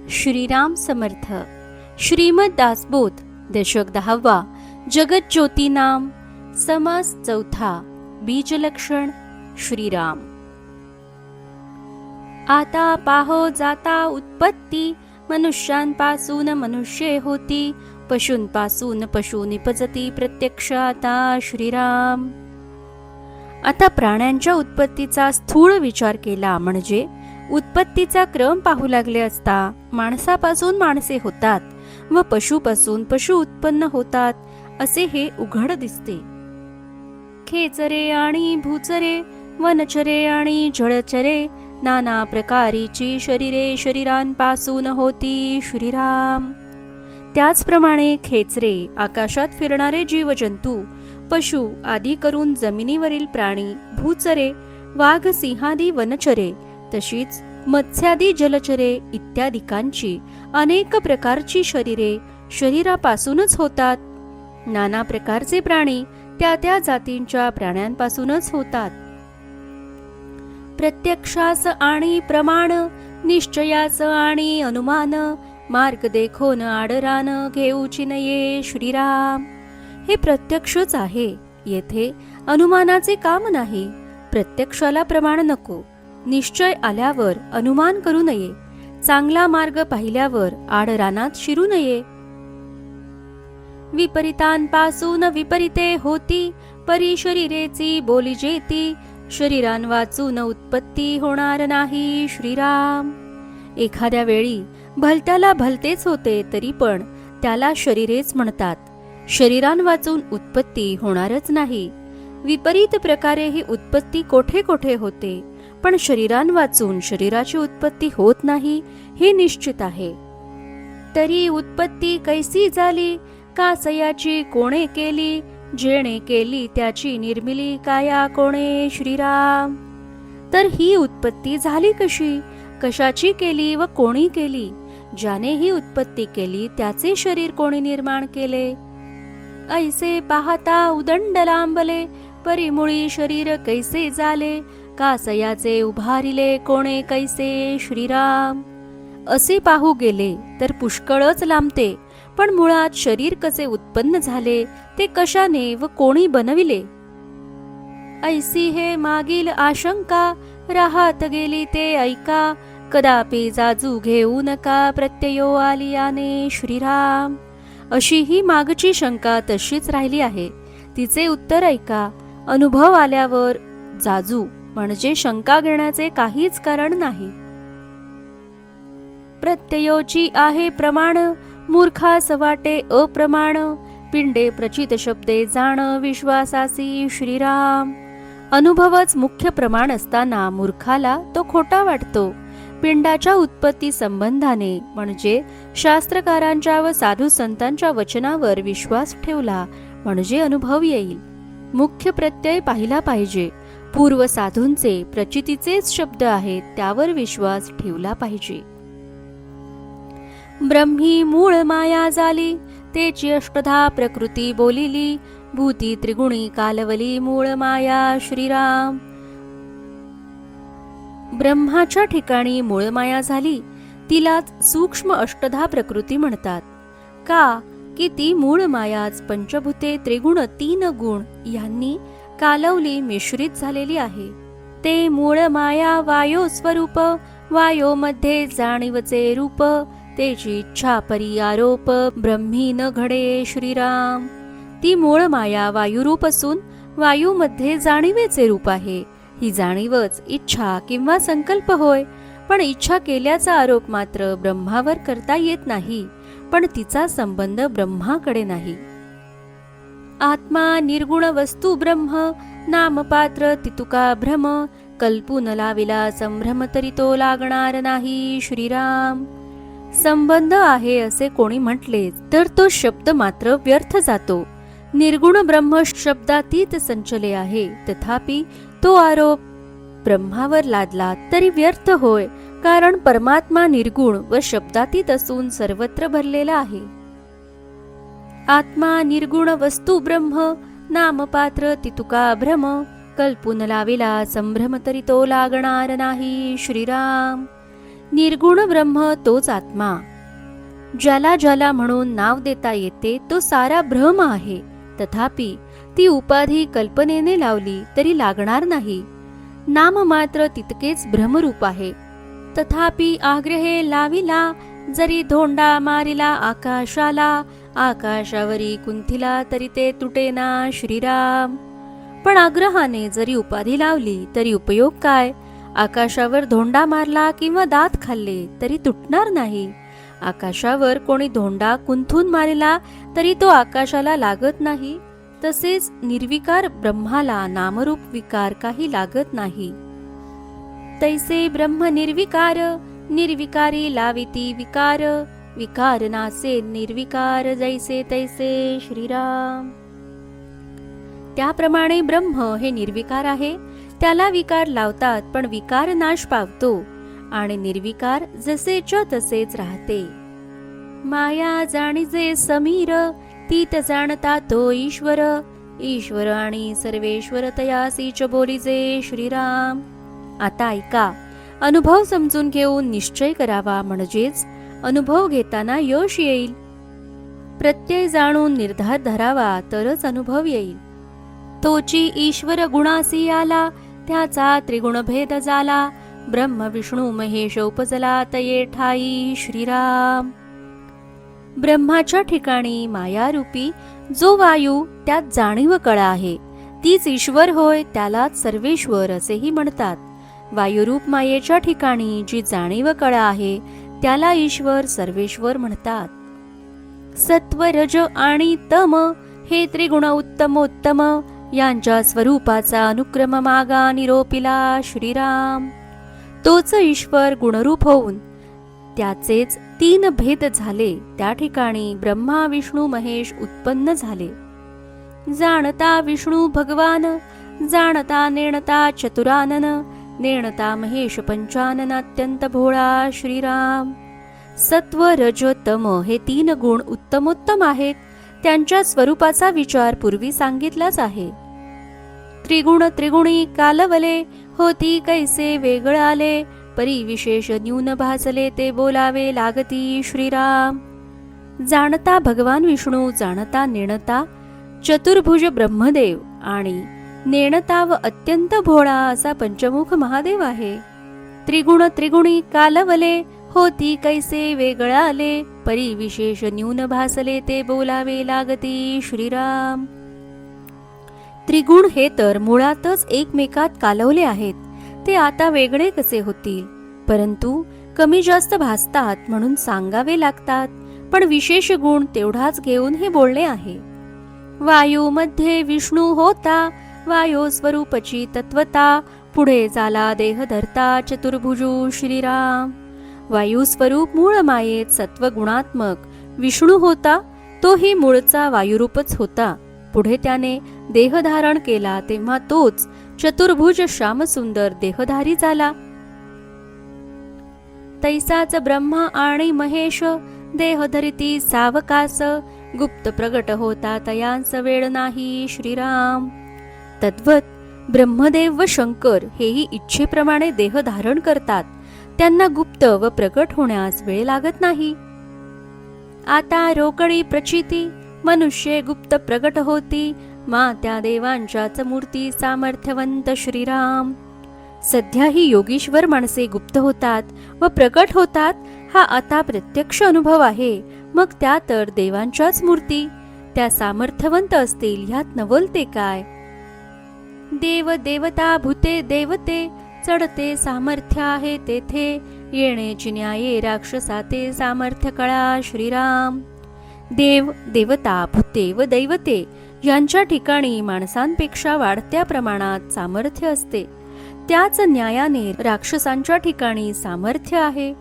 श्रीराम समर्थ. श्रीमद दासबोध दशक 10वा. जगत ज्योती नाम. समास चौथा. बीजलक्षण श्रीराम. आता पाहो जाता उत्पत्ती, मनुष्यांपासून मनुष्ये होती, पशूंपासून पशु निपजती, प्रत्यक्ष आता श्रीराम. आता प्राण्यांच्या उत्पत्तीचा स्थूळ विचार केला म्हणजे उत्पत्तीचा क्रम पाहू लागले असता माणसापासून माणसे होतात व पशुपासून पशु उत्पन्न होतात असे हे उघड दिसते. खेचरे आणि भूचरे, वनचरे आणि जळचरे, नाना प्रकारीची शरीरे शरीरांपासून होती श्रीराम. त्याचप्रमाणे खेचरे, आकाशात फिरणारे जीवजंतू, पशु आदी करून जमिनीवरील प्राणी, भूचरे, वाघ सिंहादी वनचरे, तशीच मत्स्यादी जलचरे इत्यादिकांची अनेक प्रकारची शरीरे शरीरापासूनच होतात. नाना प्रकारचे प्राणी त्या त्या जातींच्या प्राण्यांपासूनच होतात. प्रत्यक्षास आणि प्रमाण, निश्चयास आणि अनुमान, मार्ग देखोन आडरान घेऊची नये श्रीराम. हे प्रत्यक्षच आहे, येथे अनुमानाचे काम नाही. प्रत्यक्षाला प्रमाण नको, निश्चय आल्यावर अनुमान करू नये, चांगला मार्ग पाहिल्यावर आडरानात शिरू नये. विपरीतांपासून विपरीते होती, परी शरीरेची बोली जेती, शरीरान वाचून उत्पत्ती होणार नाही श्रीराम. एखाद्या वेळी भलत्याला भलतेच होते तरी पण त्याला शरीरेच म्हणतात. शरीरान वाचून उत्पत्ती होणारच नाही. विपरीत प्रकारे ही उत्पत्ती कोठे कोठे होते, पण शरीरान वाचून शरीराची उत्पत्ती होत नाही हे निश्चित आहे. तरी उत्पत्ती कैसी झाली, कासयाची कोणे केली, जेणे केली त्याची निर्मिली काया कोणे श्रीराम. तर ही उत्पत्ती झाली कशी, कशाची केली व कोणी केली, ज्याने ही उत्पत्ती केली त्याचे शरीर कोणी निर्माण केले. ऐसे पाहता उदंड लांबले, परिमुळी शरीर कैसे झाले, कासयाचे उभारिले कोणे कैसे श्रीराम. असे पाहू गेले तर पुष्कळच लांबते, पण मुळात शरीर कसे उत्पन्न झाले, ते कशाने व कोणी बनविले. ऐसी हे मागील आशंका, राहत गेली ते ऐका, कदापि जाजू घेऊ नका प्रत्ययो आलियाने श्रीराम. अशी ही मागची शंका तशीच राहिली आहे, तिचे उत्तर ऐका. अनुभव आल्यावर जाजू म्हणजे शंका घेण्याचे काहीच कारण नाही. प्रत्ययोची आहे प्रमाण, मूर्खास वाटे अप्रमाण, पिंडे प्रचित शब्दे जाण विश्वासासी श्रीराम. अनुभवच मुख्य प्रमाण असताना मूर्खाला तो खोटा वाटतो. पिंडाच्या उत्पत्ती संबंधाने म्हणजे शास्त्रकारांच्या व साधू संतांच्या वचनावर विश्वास ठेवला म्हणजे अनुभव येईल. मुख्य प्रत्यय पाहिला पाहिजे. पूर्व साधूंचे प्रचितीचेच शब्द आहेत त्यावर विश्वास ठेवला पाहिजे. ब्रह्मी मूळ माया झाली, तेची अष्टधा प्रकृती बोलिली, भूती त्रिगुणी कालवली मूळ माया श्रीराम. ब्रह्माच्या ठिकाणी मूळ माया झाली, तिलाच सूक्ष्म अष्टधा प्रकृती म्हणतात. का की ती मूळ मायाच पंचभूते त्रिगुण 3 गुण यांनी कालवली मिश्रित झालेली आहे. ते मूळ माया वायो स्वरूप, वायो मध्ये जाणीवचे रूप, तेची इच्छा परी आरोप ब्रह्मी न घडे श्रीराम. ती मूळ माया वायुरूप असून वायूमध्ये जाणीवेचे रूप आहे. ही जाणीवच इच्छा किंवा संकल्प होय, पण इच्छा केल्याचा आरोप मात्र ब्रह्मावर करता येत नाही, पण तिचा संबंध ब्रह्माकडे नाही. आत्मा निर्गुण वस्तू ब्रह्म, नामपात्र तितुका भ्रम, कल्पून लाविला संभ्रम तरी तो लागणार नाही श्रीराम. संबंध आहे असे कोणी म्हटले तर तो शब्द मात्र व्यर्थ जातो. निर्गुण ब्रह्म शब्दातीत संचले आहे, तथापि तो आरोप ब्रह्मावर लादला तरी व्यर्थ होय, कारण परमात्मा निर्गुण व शब्दातीत असून सर्वत्र भरलेला आहे. आत्मा निर्गुण वस्तू ब्रह्म, नामपात्र तितुका भ्रम, कल्पून लाविला संभ्रम तरी तो लागणार नाही श्रीराम. निर्गुण ब्रह्म तोच आत्मा. ज्याला ज्याला म्हणून नाव देता येते तो सारा भ्रम आहे. तथापि ती उपाधी कल्पनेने लावली तरी लागणार नाही. नाम मात्र तितकेच भ्रमरूप आहे. तथापि आग्रहे लाविला जरी धोंडा मारिला आकाशाला, आकाशावरी कुंथिला तरी ते तुटेना श्रीराम. पण आग्रहाने जरी उपाधी लावली तरी उपयोग काय? आकाशावर धोंडा मारला किंवा दात खाल्ले तरी तुटणार नाही. आकाशावर कोणी धोंडा कुंथून मारला तरी तो आकाशाला लागत नाही. तसेच निर्विकार ब्रह्माला नामरूप विकार काही लागत नाही. तैसे ब्रह्म निर्विकार, निर्विकारी लाविती विकार, विकार नासे निर्विकार जैसे तैसे श्रीराम. त्याप्रमाणे ब्रह्म हे निर्विकार आहे. त्याला विकार लावतात पण विकार नाश पावतो आणि निर्विकार जसेच्या तसेच राहते. माया जाणीजे समीर, तीत जाणता तो ईश्वर, ईश्वर आणि सर्वेश्वर तयासीच बोलीजे श्रीराम. आता ऐका, अनुभव समजून घेऊन निश्चय करावा, म्हणजेच अनुभव घेताना यश येईल. प्रत्यय जाणून निर्धार धरावा तरच अनुभव येईल. तोची ईश्वर गुणासी आला, त्याचा त्रिगुण भेद झाला, ब्रह्म विष्णू महेश उपजला तये ठाई श्रीराम. ब्रह्माच्या ठिकाणी मायारूपी जो वायू त्यात जाणीव कळा आहे तीच ईश्वर होय, त्यालाच सर्वेश्वर असेही म्हणतात. वायुरूप मायेच्या ठिकाणी जी जाणीव कळा आहे त्याला ईश्वर सर्वेश्वर म्हणतात. सत्व रज आणि तम हे त्रिगुण उत्तमोत्तम, यांच्या स्वरूपाचा अनुक्रम मागा निरोपिला श्रीराम. तोच ईश्वर गुणरूप होऊन त्याचेच तीन भेद झाले. त्या ठिकाणी ब्रह्मा विष्णू महेश उत्पन्न झाले. जाणता विष्णू भगवान, जाणता नेणता चतुरानन, नेणता महेश पंचानन अत्यंत भोळा श्रीराम. सत्व रज तम हे तीन गुण उत्तमोत्तम आहेत. त्यांच्या स्वरूपाचा विचार पूर्वी सांगितलाच आहे. त्रिगुण त्रिगुणी कालवले, होती कैसे वेगळ आले, परी विशेष न्यून भासले ते बोलावे लागती श्रीराम. जाणता भगवान विष्णू, जाणता नेणता चतुर्भुज ब्रह्मदेव आणि नेणता व अत्यंत भोळा असा पंचमुख महादेव आहे. त्रिगुण त्रिगुणी कालवले, होती कैसे वेगळ आले, परी विशेष न्यून भासले ते बोलावे लागती श्रीराम. त्रिगुण हे तर मुळातच एकमेकात कालवले आहेत. ते आता वेगळे कसे होतील? परंतु कमी जास्त भासतात म्हणून सांगावे लागतात. पण विशेष गुण तेवढाच घेऊन हे बोलणे आहे. वायू मध्ये विष्णू होता, वायू स्वरूपची तत्वता, पुढे झाला देह धरता चतुर्भुजू श्रीराम. वायू स्वरूप मूळ मायेत सत्वगुणात्मक विष्णू होता. तोही मूळचा वायुरूपच होता. पुढे त्याने देह धारण केला तेव्हा तोच चतुर्भुज श्यामसुंदर देहधारी झाला. तैसाच ब्रह्मा आणि महेश देहधरिती सावकास, गुप्त प्रगट होता तयांस वेळ नाही श्रीराम. तद्वत ब्रह्मदेव व शंकर हेही इच्छेप्रमाणे देह धारण करतात. त्यांना गुप्त व प्रगट होण्यास वेळ लागत नाही. आता रोकडी प्रचिती मनुष्य गुप्त प्रगट होती, मा त्या देवांच्याच मूर्ती सामर्थ्यवंत श्रीराम. सध्याही योगीश्वर माणसे गुप्त होतात व प्रकट होतात. हा आता प्रत्यक्ष अनुभव आहे. मग त्या तर देवांच्याच मूर्ती, त्या सामर्थ्यवंत असतील ह्यात नवलते काय? देव देवता भूते देवते, चढते सामर्थ्य आहे तेथे, येण्याची न्याये राक्षसाते सामर्थ्य कळा श्रीराम. देव देवता भूते व दैवते यांच्या ठिकाणी माणसांपेक्षा वाढत्या प्रमाणात सामर्थ्य असते. त्याच न्यायाने राक्षसांच्या ठिकाणी सामर्थ्य आहे.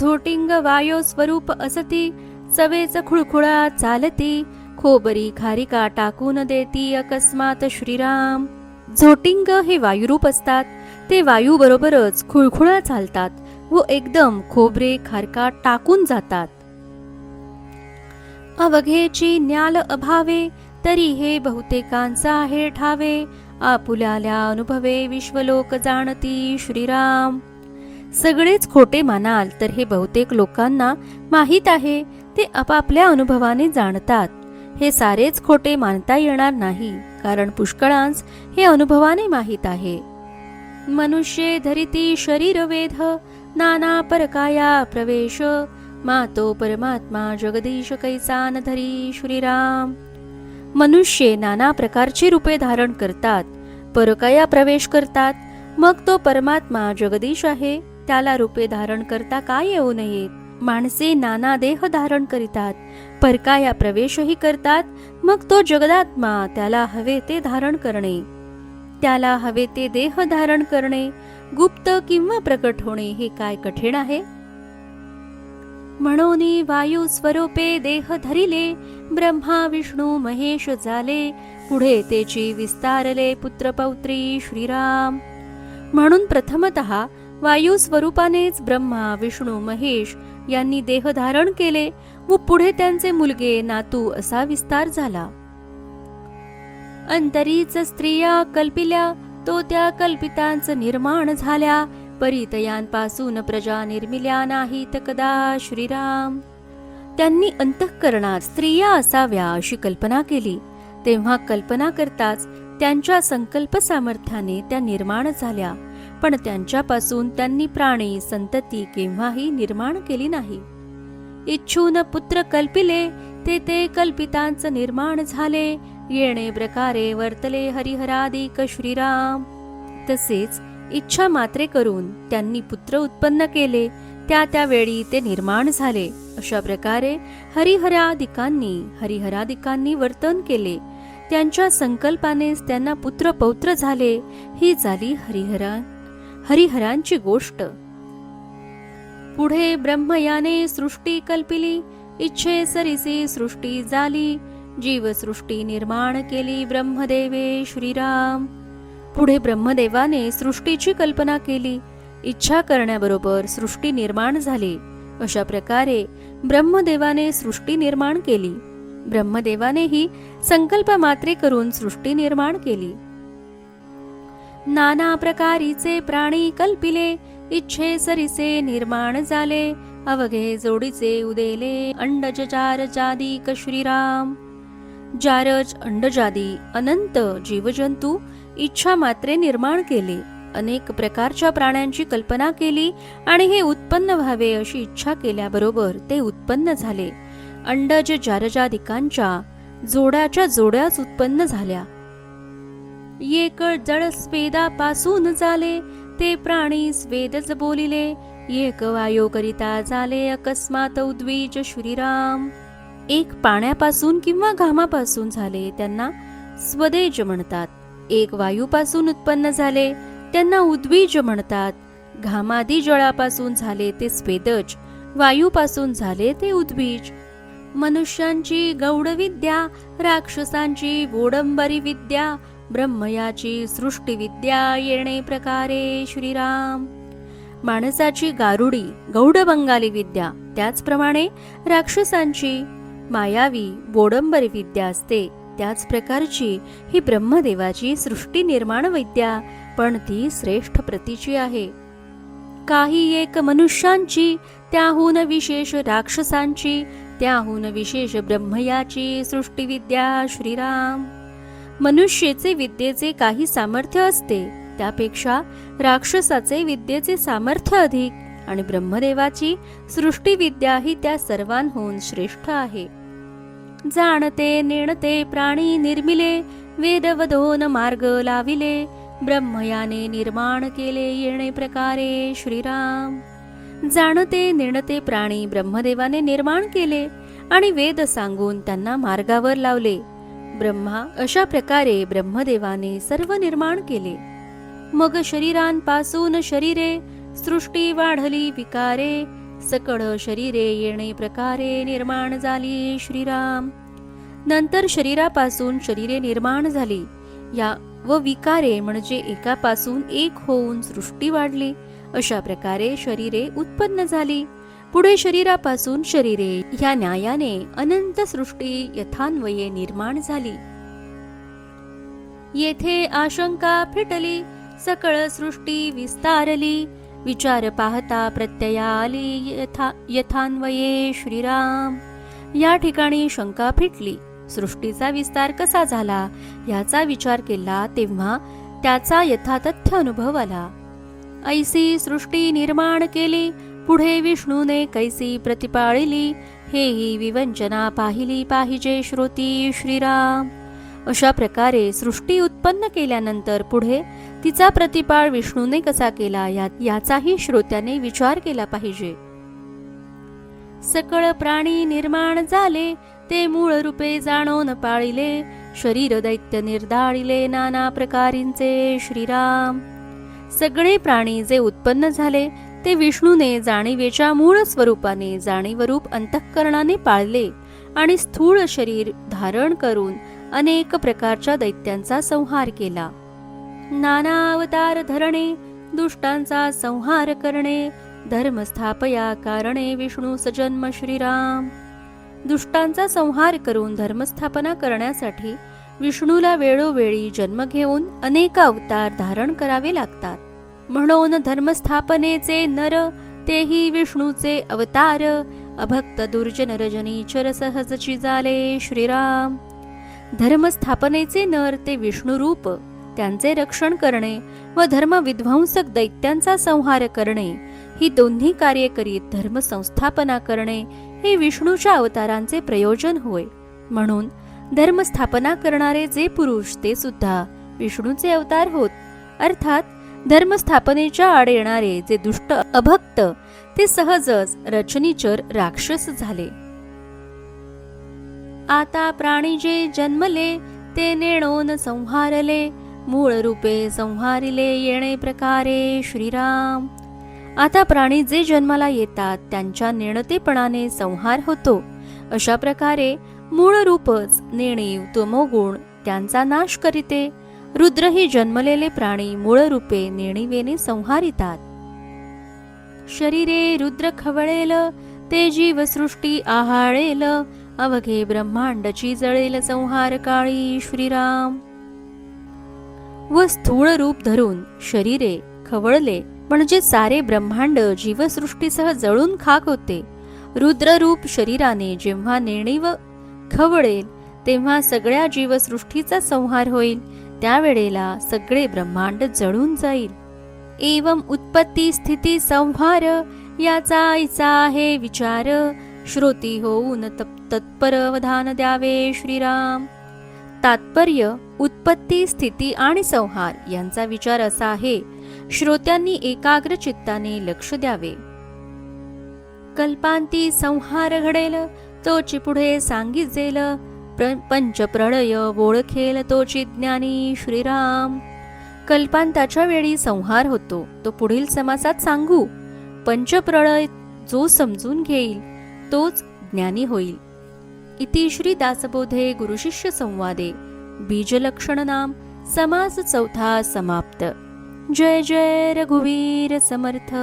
झोटिंग वायो स्वरूप असती, चवेच खुळखुळा चालती, खोबरी खारिका टाकून देती अकस्मात श्रीराम. झोटिंग हे वायुरूप असतात. ते वायू बरोबरच खुळखुळा चालतात व एकदम खोबरे खारका टाकून जातात. अवघेची न्याल अभावे, तरी हे बहुतेकांचा आहे ठावे, आपुल्याल्या अनुभवे विश्वलोक जाणती श्रीराम. सगळेच खोटे मानाल तर हे बहुतेक लोकांना माहीत आहे, ते आपापल्या अनुभवाने जाणतात. हे सारेच खोटे मानता येणार नाही, कारण पुष्कळांस हे अनुभवाने माहीत आहे. मनुष्ये धरिती शरीर वेध, नाना परकाया प्रवेश, मातो परमात्मा जगदीश कैसा न धरी श्रीराम. मनुष्य नाना प्रकारची रूपे धारण करतात, परकाया प्रवेश करतात, मग तो परमात्मा जगदीश आहे, त्याला रूपे धारण करता काय येऊ नयेत. माणसे नाना देह धारण करितात, परकाया प्रवेशही करतात, मग तो जगदात्मा त्याला हवे ते धारण करणे, त्याला हवे ते देह धारण करणे, गुप्त किंवा प्रकट होणे हे काय कठीण आहे. म्हणून वायू स्वरूपे देह धरिले, ब्रह्मा विष्णू महेश झाले, पुढे तेची विस्तारले पुत्र पौत्री श्रीराम. म्हणून प्रथमतः वायू स्वरूपानेच ब्रह्मा विष्णू महेश यांनी देह धारण केले व पुढे त्यांचे मुलगे नातू असा विस्तार झाला. अंतरीच स्त्रिया कल्पिल्या, तो त्या कल्पितांच निर्माण झाल्या, परितयांपासून प्रजा निर्मिल्या नाहीत कदा श्रीराम. त्यांनी अंतःकरणात स्त्रिया असाव्या अशी कल्पना केली, तेव्हा कल्पना करताच त्यांच्या संकल्प सामर्थ्याने त्या निर्माण झाल्या, पण त्यांच्यापासून त्यांनी प्राणी संतती केव्हाही निर्माण केली नाही. इच्छून पुत्र कल्पिले, ते कल्पितांच निर्माण झाले, येणे प्रकारे वर्तले हरिहरादिक श्रीराम. तसेच इच्छा मात्रे करून त्यांनी पुत्र उत्पन्न केले, त्या वेळी ते निर्माण झाले. अशा प्रकारे हरिहरादिकांनी वर्तन केले, त्यांच्या संकल्पानेच त्यांना पुत्र पौत्र झाले. ही झाली हरिहरांची गोष्ट. पुढे ब्रह्मयाने सृष्टी कल्पिली, इच्छे सरिसी सृष्टी झाली, जीवसृष्टी निर्माण केली ब्रह्मदेवे श्रीराम. पुढे ब्रह्मदेवाने सृष्टीची कल्पना केली, इच्छा करण्याबरोबर सृष्टी निर्माण झाली. अशा प्रकारे ब्रह्मदेवाने सृष्टी निर्माण केली. ब्रह्मदेवानेही संकल्प मात्रे करून सृष्टी निर्माण केली. नाना प्रकारीचे प्राणी कल्पिले, इच्छे सरिसे निर्माण झाले, अवघे जोडीचे उदेले अंडज जारजादिक श्रीराम. जारज अंडजादी अनंत जीवजंतू इच्छा मात्रे निर्माण केले, अनेक प्रकारच्या प्राण्यांची कल्पना केली आणि हे उत्पन्न व्हावे अशी इच्छा केल्याबरोबर ते उत्पन्न झाले. अंडज जारजादिकांच्या जोड्याच्या जोड्याच उत्पन्न झाल्या. एक जळ स्वेदापासून झाले, ते प्राणी स्वेदच बोलिले, एक वायो करिता झाले अकस्मात उद्वीज श्रीराम. एक पाण्यापासून किंवा घामापासून झाले, त्यांना स्वदेज म्हणतात. एक वायूपासून उत्पन्न झाले, त्यांना उद्वीज म्हणतात. घामादी जळापासून झाले ते स्वेदज, वायूपासून झाले ते उद्वीज. मनुष्यांची गौड विद्या, राक्षसांची वोडंबरी विद्या, ब्रह्मयाची सृष्टी विद्या येणे प्रकारे श्रीराम. माणसाची गारुडी गौड बंगाली विद्या, त्याचप्रमाणे राक्षसांची मायावी वोडंबरी विद्या असते, त्याच प्रकारची ही ब्रह्मदेवाची सृष्टी निर्माण विद्या, पण ती श्रेष्ठ प्रतीची आहे. काही एक मनुष्यांची, त्याहून विशेष राक्षसांची, त्याहून विशेष ब्रह्मयाची सृष्टी विद्या श्रीराम. मनुष्याचे विद्येचे काही सामर्थ्य असते, त्यापेक्षा राक्षसाचे विद्येचे सामर्थ्य अधिक, आणि ब्रह्मदेवाची सृष्टी विद्या ही त्या सर्वांहून श्रेष्ठ आहे. जाणते नेणते प्राणी निर्मिले, वेदवधोन मार्ग लाविले, ब्रह्मयाने निर्माण केले येणे प्रकारे श्रीराम. जाणते नेणते प्राणी ब्रह्मदेवाने निर्माण केले आणि वेद सांगून त्यांना मार्गावर लावले. ब्रह्मा अशा प्रकारे ब्रह्मदेवाने सर्व निर्माण केले. मग शरीरांपासून शरीरे सृष्टी वाढली विकारे, सकळ शरीरे येणे प्रकारे निर्माण झाली श्रीराम. नंतर शरीरापासून शरीरे निर्माण झाली, या व विकारे म्हणजे एकापासून एक होऊन सृष्टी वाढली. अशा प्रकारे शरीरे उत्पन्न झाली. पुढे शरीरापासून शरीरे ह्या न्यायाने अनंत सृष्टी यथान्वये निर्माण झाली. येथे आशंका फिटली, सकळ सृष्टी विस्तारली, विचार पाहता प्रत्यया आली यथान्वये श्रीराम. या ठिकाणी शंका फिटली. सृष्टीचा विस्तार कसा झाला याचा विचार केला तेव्हा त्याचा यथातथ्य अनुभव आला. ऐसी सृष्टी निर्माण केली, पुढे विष्णूने कैसी प्रतिपाळिली, हेही विवंचना पाहिली पाहिजे श्रोती श्रीराम. अशा प्रकारे सृष्टी उत्पन्न केल्यानंतर पुढे तिचा प्रतिपाळ विष्णूने कसा केला याचाही श्रोत्याने विचार केला पाहिजे. सकळ प्राणी निर्माण झाले, ते मूळ रूपे जाणून पाळिले, शरीर दैत्य निर्धाळिले नाना प्रकारींचे श्रीराम. सगळे प्राणी जे उत्पन्न झाले ते विष्णूने जाणीवेच्या मूळ स्वरूपाने जाणीवरूप अंतःकरणाने पाळले आणि स्थूळ शरीर धारण करून अनेक प्रकारच्या दैत्यांचा संहार केला. नाना अवतार धरणे, दुष्टांचा संहार करणे, धर्म स्थापया कारणे विष्णू सजन्म श्रीराम. दुष्टांचा संहार करून धर्मस्थापना करण्यासाठी विष्णूला वेळोवेळी जन्म घेऊन अनेक अवतार धारण करावे लागतात. म्हणून धर्मस्थापनेचे नर तेही विष्णूचे अवतार, अभक्त दुर्जन रजनीचर सहजची झाले श्रीराम. धर्मस्थापनेचे नर ते विष्णुरूप, त्यांचे रक्षण करणे व धर्मविध्वंसक दैत्यांचा संहार करणे ही दोन्ही कार्ये करीत धर्म संस्थापना करणे हे विष्णूच्या अवतारांचे प्रयोजन होय. म्हणून धर्मस्थापना करणारे जे पुरुष ते सुद्धा विष्णूचे अवतार होत. अर्थात धर्मस्थापनेच्या आड येणारे जे दुष्ट अभक्त ते सहजच रचनीचर राक्षस झाले. आता प्राणी जे जन्मले ते नेणोन संहारले, मूळ रूपे संहारिले येणे प्रकारे श्रीराम. आता प्राणी जे जन्माला येतात त्यांच्या नेणतेपणाने संहार होतो. अशा प्रकारे मूळ रूपच नेणीव तमोगुण त्यांचा नाश करीते. रुद्रही जन्मलेले प्राणी मूळ रूपे नेणिवेने संहारितात. शरीरे रुद्र खवळेल, ते जीवसृष्टी आहाळेल, अवघे ब्रह्मांडची जळेल संहार काळी श्रीराम. व स्थूळ रूप धरून शरीरे खवळले म्हणजे सारे ब्रह्मांड जीवसृष्टीसह जळून खाक होते. रुद्र रूप शरीराने जेव्हा नेणीव खवळेल तेव्हा सगळ्या जीवसृष्टीचा संहार होईल. त्यावेळेला सगळे ब्रह्मांड जळून जाईल. एवं उत्पत्ती स्थिती संहार याचा ऐसा आहे विचार, श्रोती होऊन तत्पर अवधान द्यावे श्रीराम. तात्पर्य उत्पत्ती स्थिती आणि संहार यांचा विचार असा आहे, श्रोत्यांनी एकाग्र चित्ताने लक्ष द्यावे. कल्पांती संहार घडेल, तोची पुढे सांगिजेल, पंचप्रळय ओळखेल तोची ज्ञानी श्रीराम. कल्पांताच्या वेळी संहार होतो तो पुढील समासात सांगू. पंचप्रळय जो समजून घेईल तोच ज्ञानी होईल. इति श्री दासबोधे गुरुशिष्य संवादे बीजलक्षण नाम समास चौथा समाप्त. जय जय रघुवीर समर्थ.